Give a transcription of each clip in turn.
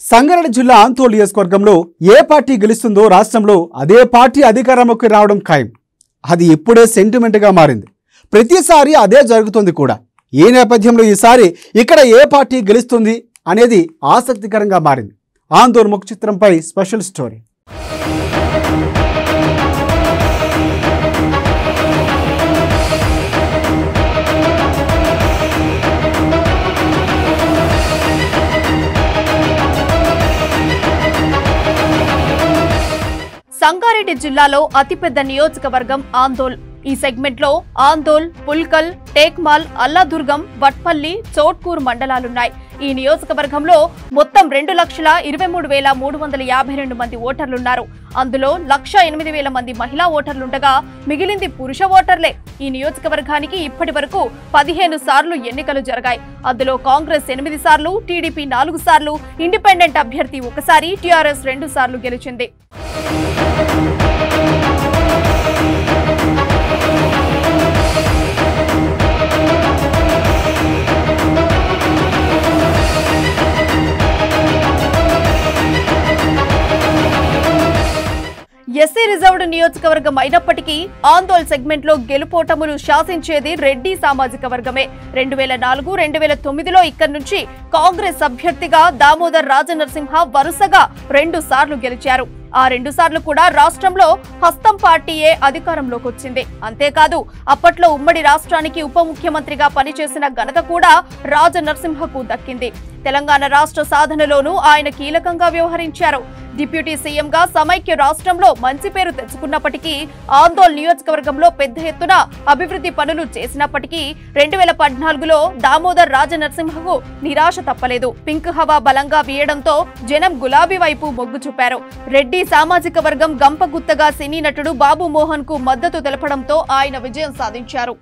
సంగారెడ్డి జిల్లా ఆందోళన నియోజకవర్గంలో ఏ పార్టీ గెలుస్తుందో రాష్ట్రంలో అదే పార్టీ అధికారంలోకి రావడం ఖాయం. అది ఇప్పుడే సెంటిమెంట్గా మారింది. ప్రతిసారి అదే జరుగుతుంది కూడా. ఈ నేపథ్యంలో ఈసారి ఇక్కడ ఏ పార్టీ గెలుస్తుంది అనేది ఆసక్తికరంగా మారింది. ఆందోళన ముఖ చిత్రంపై స్పెషల్ స్టోరీ. సంగారెడ్డి జిల్లాలో అతిపెద్ద నియోజకవర్గం ఆందోళ్. ఈ సెగ్మెంట్ లో ఆందోళ్, పుల్కల్, టేక్మాల్, అల్లాదుర్గం, వట్పల్లి, చోట్కూర్ మండలాలున్నాయి. ఈ నియోజకవర్గంలో మొత్తం 2,23,352 మంది ఓటర్లున్నారు. అందులో 1,08,000 మంది మహిళా ఓటర్లుండగా మిగిలింది పురుష ఓటర్లే. ఈ నియోజకవర్గానికి ఇప్పటి వరకు 15 సార్లు ఎన్నికలు జరిగాయి. అందులో కాంగ్రెస్ 8 సార్లు, టీడీపీ 4 సార్లు, ఇండిపెండెంట్ అభ్యర్థి 1 సారి, టీఆర్ఎస్ 2 సార్లు గెలిచింది. ఎస్సీ రిజర్వ్డ్ నియోజకవర్గం అయినప్పటికీ ఆందోళ్ సెగ్మెంట్ లో గెలుపోటములు శాసించేది రెడ్డి సామాజిక వర్గమే. 2004, 2009లో ఇక్కడి నుంచి కాంగ్రెస్ అభ్యర్థిగా దామోదర్ రాజనరసింహ వరుసగా 2 సార్లు గెలిచారు. ఆ 2 సార్లు కూడా రాష్ట్రంలో హస్తం పార్టీయే అధికారంలోకి వచ్చింది. అంతేకాదు అప్పట్లో ఉమ్మడి రాష్ట్రానికి ఉప ముఖ్యమంత్రిగా పనిచేసిన ఘనత కూడా రాజనరసింహకు దక్కింది. తెలంగాణ రాష్ట్ర సాధనలోనూ ఆయన కీలకంగా వ్యవహరించారు. డిప్యూటీ సీఎంగా సమైక్య రాష్ట్రంలో మంచి పేరు తెచ్చుకున్నప్పటికీ ఆందోళన నియోజకవర్గంలో పెద్ద ఎత్తున అభివృద్ధి పనులు చేసినప్పటికీ 2014లో దామోదర్ రాజనరసింహకు నిరాశ తప్పలేదు. పింక్ హవా బలంగా వీయడంతో జనం గులాబీ వైపు మొగ్గు చూపారు. రెడ్డి సామాజిక వర్గం గంపగుత్తగా సినీ నటుడు బాబు మోహన్ కు మద్దతు తెలపడంతో ఆయన విజయం సాధించారు.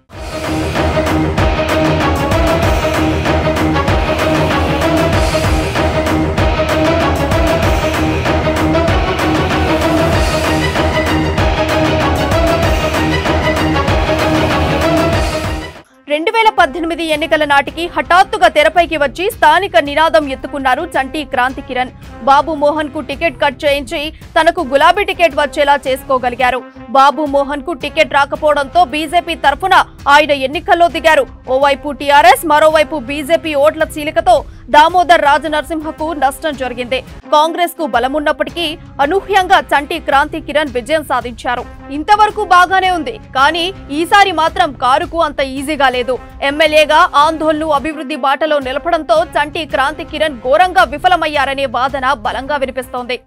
ఎన్నికల నాటికి హఠాత్తుగా తెరపైకి వచ్చి స్థానిక నినాదం ఎత్తుకున్నారు చంటి క్రాంతి కిరణ్. బాబు మోహన్ కు టికెట్ కట్ చేయించి తనకు గులాబీ టికెట్ వచ్చేలా చేసుకోగలిగారు. బాబు మోహన్ కు టికెట్ రాకపోవడంతో బీజేపీ తరఫున ఆయన ఎన్నికల్లో దిగారు. ఓవైపు టీఆర్ఎస్, మరోవైపు బీజేపీ ఓట్ల చీలికతో దామోదర్ రాజనరసింహకు నష్టం జరిగింది. కాంగ్రెస్ కు బలమున్నప్పటికీ అనూహ్యంగా చంటి క్రాంతి కిరణ్ విజయం సాధించారు. ఇంతవరకు బాగానే ఉంది, కానీ ఈసారి మాత్రం కారుకు అంత ఈజీగా లేదు. ఎమ్మెల్యేగా ఆందోళనను అభివృద్ధి బాటలో నిలపడంతో చంటి క్రాంతి కిరణ్ ఘోరంగా విఫలమయ్యారనే వాదన బలంగా వినిపిస్తోంది.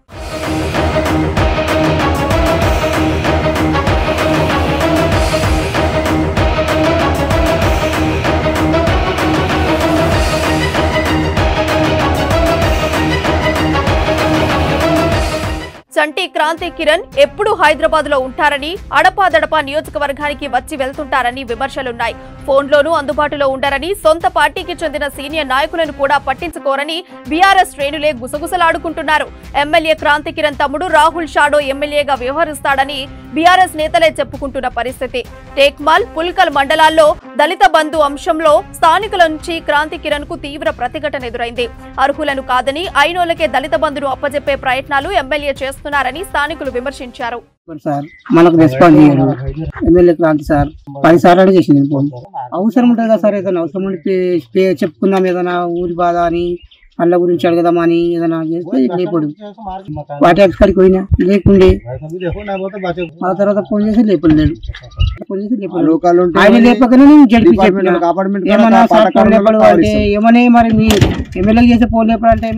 చంటి క్రాంతి కిరణ్ ఎప్పుడు హైదరాబాద్ లో ఉంటారని, అడపాదడపా నియోజకవర్గానికి వచ్చి వెళ్తుంటారని విమర్శలున్నాయి. ఫోన్లోనూ అందుబాటులో ఉండరని, సొంత పార్టీకి చెందిన సీనియర్ నాయకులను కూడా పట్టించుకోరని బీఆర్ఎస్ శ్రేణులే గుసగుసలాడుకుంటున్నారు. ఎమ్మెల్యే క్రాంతి కిరణ్ తమ్ముడు రాహుల్ షాడో ఎమ్మెల్యేగా వ్యవహరిస్తాడని బీఆర్ఎస్ నేతలే చెప్పుకుంటున్న పరిస్థితి. టేక్మాల్, పుల్కల్ మండలాల్లో దళిత బంధు అంశంలో స్థానికుల నుంచి క్రాంతి కిరణ్ కు తీవ్ర ప్రతిఘటన ఎదురైంది. అర్హులను కాదని అయినోళ్లకే దళిత బంధును అప్పజెప్పే ప్రయత్నాలు ఎమ్మెల్యే చేస్తున్నారని స్థానికులు విమర్శించారు. సార్ మనకు రెస్పాన్స్ చేయడు ఎమ్మెల్యే క్రాంతి సార్ 10 సార్లు చేసింది. అవసరం ఉంటుంది కదా సార్, ఏదైనా అవసరం ఉంటే చెప్పుకుందాం, ఏదైనా ఊరి బాధ అని అల్ల గురించి అడగదామని ఏదైనా చేస్తే లేపడు. వాటి ఎక్స్పర్ట్కి పోయినా లేకుండే, ఆ తర్వాత ఫోన్ చేసి లేపలేడు. ఆయన లేపకనే జడ్పీ చెప్పిన ఏమన్నా సార్ ఫోన్ లేపడు అంటే ఏమనే, మరి మీ ఎమ్మెల్యే చేసే ఫోన్ లేపడంటే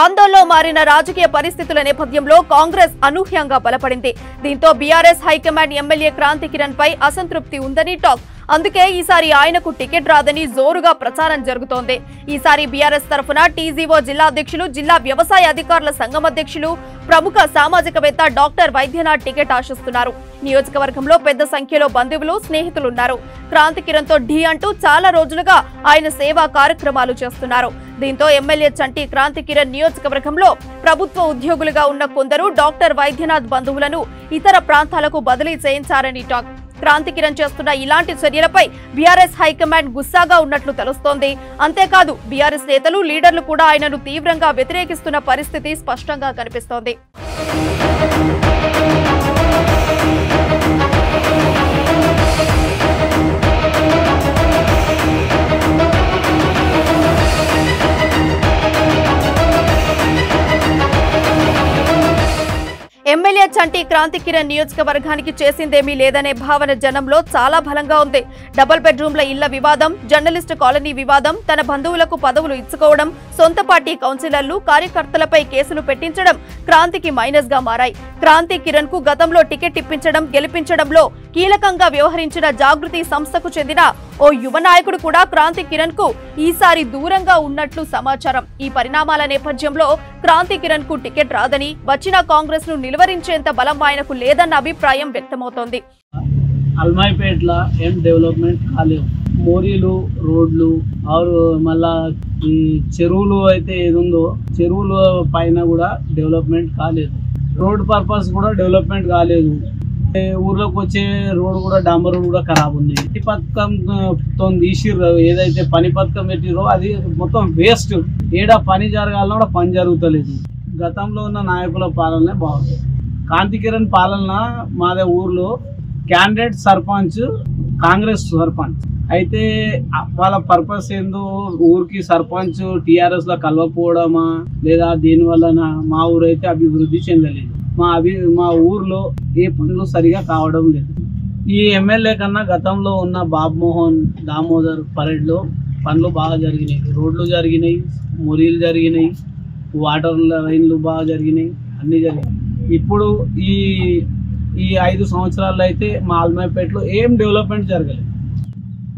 ఆందోళనలో మారిన రాజకీయ పరిస్థితుల నేపథ్యంలో కాంగ్రెస్ అనూహ్యంగా బలపడింది. దీంతో BRS high command MLA Kranti Kiran పై అసంతృప్తి ఉందని టాక్. అందుకే ఈసారి ఆయనకు టికెట్ రాదని జోరుగా ప్రచారం జరుగుతోంది. ఈసారి బీఆర్ఎస్ తరఫున టీజీఓ జిల్లా అధ్యక్షులు, జిల్లా వ్యవసాయ అధికారుల సంఘం అధ్యక్షులు, ప్రముఖ సామాజికవేత్త డాక్టర్ వైద్యనాథ్ టికెట్ ఆశిస్తున్నారు. నియోజకవర్గంలో పెద్ద సంఖ్యలో బంధువులు, స్నేహితులున్నారు. క్రాంతి కిరణ్ తో ఢీ అంటూ చాలా రోజులుగా ఆయన సేవా కార్యక్రమాలు చేస్తున్నారు. దీంతో ఎమ్మెల్యే చంటి క్రాంతి కిరణ్ నియోజకవర్గంలో ప్రభుత్వ ఉద్యోగులుగా ఉన్న కొందరు డాక్టర్ వైద్యనాథ్ బంధువులను ఇతర ప్రాంతాలకు బదిలీ చేయించారని టాక్. క్రాంతి కిరణ్ చేస్తున్న ఇలాంటి చర్యలపై బీఆర్ఎస్ హైకమాండ్ గుస్సాగా ఉన్నట్లు తెలుస్తోంది. అంతేకాదు బీఆర్ఎస్ నేతలు, లీడర్లు కూడా ఆయనను తీవ్రంగా వ్యతిరేకిస్తున్న పరిస్థితి స్పష్టంగా కనిపిస్తోంది. ఎమ్మెల్యే చంటి క్రాంతి కిరణ్ నియోజకవర్గానికి చేసిందేమీ లేదనే భావన జనంలో చాలా బలంగా ఉంది. డబుల్ బెడ్రూమ్ల ఇళ్ల వివాదం, జర్నలిస్టు కాలనీ వివాదం, తన బంధువులకు పదవులు ఇచ్చుకోవడం, సొంత పార్టీ కౌన్సిలర్లు, కార్యకర్తలపై కేసులు పెట్టించడం క్రాంతికి మైనస్ గా మారాయి. క్రాంతి కిరణ్ కు గతంలో టికెట్ ఇప్పించడం, గెలిపించడంలో కీలకంగా వ్యవహరించిన జాగృతి సంస్థకు చెందిన ఓ యువ నాయకుడు కూడా క్రాంతి కిరణ్ కు ఈసారి దూరంగా ఉన్నట్లు సమాచారం. ఈ పరిణామాల నేపథ్యంలో క్రాంతి కిరణ్ కు టికెట్ రాదని, వచ్చిన కాంగ్రెస్ ను నిలువరించేంత బలం ఆయనకు లేదన్న అభిప్రాయం వ్యక్తమవుతోంది. అల్మాయిపేటలో ఏం డెవలప్మెంట్ కాలేవు. మోరీలు, రోడ్లు, మళ్ళా ఈ చెరువులు అయితే ఏదుందో చెరువుల పైన కూడా డెవలప్మెంట్ కాలేదు. రోడ్ పర్పస్ కూడా డెవలప్మెంట్ కాలేదు. ఊర్లోకి వచ్చే రోడ్ కూడా డాంబర్ రోడ్ కూడా ఖరాబ్ ఉంది. ఈ పథకంతో తీసిర్రు, ఏదైతే పని పథకం పెట్టిరో అది మొత్తం వేస్ట్. ఏడా పని జరగాలన్నా కూడా పని జరుగుతలేదు. గతంలో ఉన్న నాయకుల పాలనే బాగుంది. క్రాంతి కిరణ్ పాలన మాదే ఊర్లో క్యాండిడేట్ సర్పంచ్ కాంగ్రెస్ సర్పంచ్ అయితే వాళ్ళ పర్పస్ ఏందో ఊరికి సర్పంచ్ టీఆర్ఎస్ లో కలవకపోవడమా లేదా దీనివల్ల మా ఊరు అయితే అభివృద్ధి చెందలేదు. మా ఊర్లో ఏ పనులు సరిగా కావడం లేదు. ఈ ఎమ్మెల్యే కన్నా గతంలో ఉన్న బాబు మోహన్ దామోదర్ పరేడ్లో పనులు బాగా జరిగినాయి. రోడ్లు జరిగినాయి, మొరీలు జరిగినాయి, వాటర్ లైన్లు బాగా జరిగినాయి, అన్నీ జరిగినాయి. ఇప్పుడు ఈ 5 సంవత్సరాల్లో అయితే మా అల్మాయిపేటలో ఏం డెవలప్మెంట్ జరగలేదు.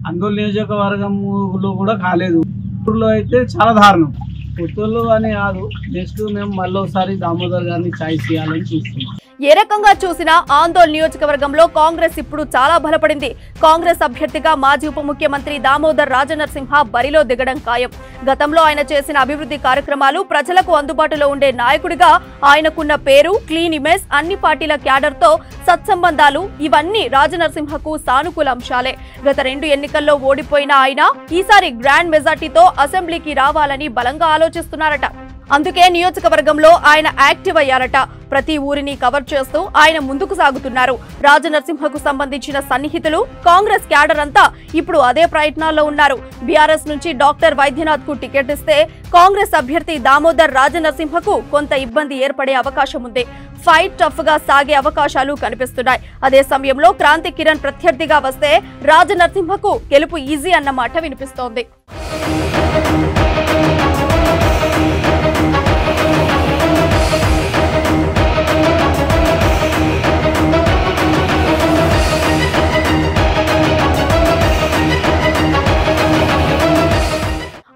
ఆందోళన నియోజకవర్గంలో కూడా కాలేదు. ఊళ్ళో అయితే చాలా దారుణం. పుత్తూరులో అని కాదు, నెక్స్ట్ మేము మళ్ళీ ఒకసారి దామోదర్ గారిని ఛాయిస్ చేయాలని చూస్తున్నాం. ఏ రకంగా చూసినా ఆందోళన నియోజకవర్గంలో కాంగ్రెస్ ఇప్పుడు చాలా బలపడింది. కాంగ్రెస్ అభ్యర్థిగా మాజీ ఉప ముఖ్యమంత్రి దామోదర్ రాజనరసింహ బరిలో దిగడం ఖాయం. గతంలో ఆయన చేసిన అభివృద్ధి కార్యక్రమాలు, ప్రజలకు అందుబాటులో ఉండే నాయకుడిగా ఆయనకున్న పేరు, క్లీన్ ఇమేజ్, అన్ని పార్టీల క్యాడర్తో సత్సంబంధాలు ఇవన్నీ రాజనరసింహకు సానుకూల అంశాలే. గత 2 ఎన్నికల్లో ఓడిపోయిన ఆయన ఈసారి గ్రాండ్ మెజార్టీతో అసెంబ్లీకి రావాలని బలంగా ఆలోచిస్తున్నారట. అందుకే నియోజకవర్గంలో ఆయన యాక్టివ్ అయ్యారట. ప్రతి ఊరిని కవర్ చేస్తూ ఆయన ముందుకు సాగుతున్నారు. రాజనరసింహకు సంబంధించిన సన్నిహితులు, కాంగ్రెస్ క్యాడర్ అంతా ఇప్పుడు అదే ప్రయత్నాల్లో ఉన్నారు. బీఆర్ఎస్ నుంచి డాక్టర్ వైద్యనాథ్ కు టికెట్ ఇస్తే కాంగ్రెస్ అభ్యర్థి దామోదర్ రాజనరసింహకు కొంత ఇబ్బంది ఏర్పడే అవకాశం ఉంది. ఫైట్ టఫ్ గా సాగే అవకాశాలు కనిపిస్తున్నాయి. అదే సమయంలో క్రాంతి కిరణ్ ప్రత్యర్థిగా వస్తే రాజనరసింహకు గెలుపు ఈజీ అన్న మాట వినిపిస్తోంది.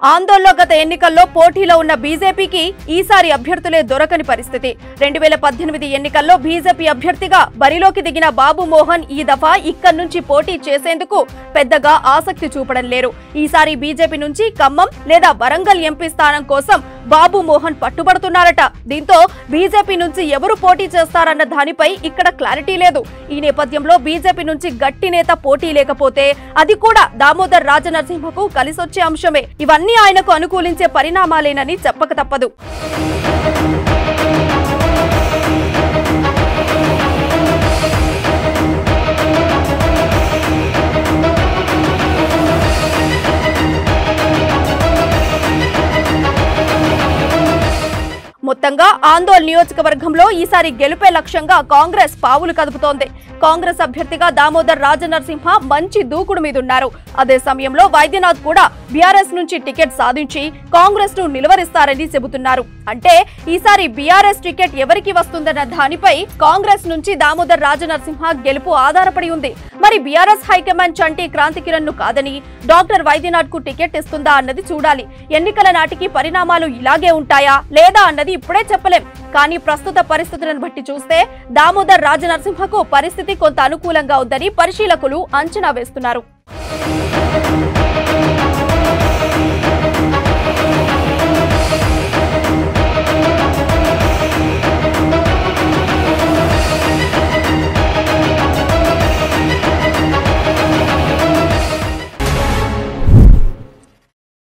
ఆందోళనలో గత ఎన్నికల్లో పోటీలో ఉన్న బీజేపీకి ఈసారి అభ్యర్థులే దొరకని పరిస్థితి. 2018 ఎన్నికల్లో బీజేపీ అభ్యర్థిగా బరిలోకి దిగిన బాబు మోహన్ ఈ దఫా ఇక్కడి నుంచి పోటీ చేసేందుకు పెద్దగా ఆసక్తి చూపడం లేరు. ఈసారి బీజేపీ నుంచి ఖమ్మం లేదా వరంగల్ ఎంపీ స్థానం కోసం బాబు మోహన్ పట్టుబడుతున్నారట. దీంతో బీజేపీ నుంచి ఎవరు పోటీ చేస్తారన్న దానిపై ఇక్కడ క్లారిటీ లేదు. ఈ నేపథ్యంలో బీజేపీ నుంచి గట్టి నేత పోటీ లేకపోతే అది కూడా దామోదర్ రాజనరసింహకు కలిసొచ్చే అంశమే. ఇవన్నీ ఆయనకు అనుకూలించే పరిణామాలేనని చెప్పక తప్పదు. మొత్తంగా ఆందోళన నియోజకవర్గంలో ఈసారి గెలుపే లక్ష్యంగా కాంగ్రెస్ పావులు కదుపుతోంది. కాంగ్రెస్ అభ్యర్థిగా దామోదర్ రాజనరసింహ మంచి దూకుడు మీదున్నారు. అదే సమయంలో వైద్యనాథ్ కూడా బీఆర్ఎస్ నుంచి టికెట్ సాధించి కాంగ్రెస్ ను నిలవరిస్తారని చెబుతున్నారు. అంటే ఈసారి బీఆర్ఎస్ టికెట్ ఎవరికి వస్తుందన్న దానిపై కాంగ్రెస్ నుంచి దామోదర్ రాజనరసింహ గెలుపు ఆధారపడి ఉంది. మరి బీఆర్ఎస్ హైకమాండ్ చంటి క్రాంతి కిరణ్ ను కాదని డాక్టర్ వైద్యనాథ్ కు టికెట్ ఇస్తుందా అన్నది చూడాలి. ఎన్నికల నాటికి పరిణామాలు ఇలాగే ఉంటాయా లేదా అన్నది ఇప్పుడే చెప్పలేం. కానీ ప్రస్తుత పరిస్థితులను బట్టి చూస్తే దామోదర్ రాజనరసింహకు పరిస్థితి కొంత అనుకూలంగా ఉందని పరిశీలకులు అంచనా వేస్తున్నారు.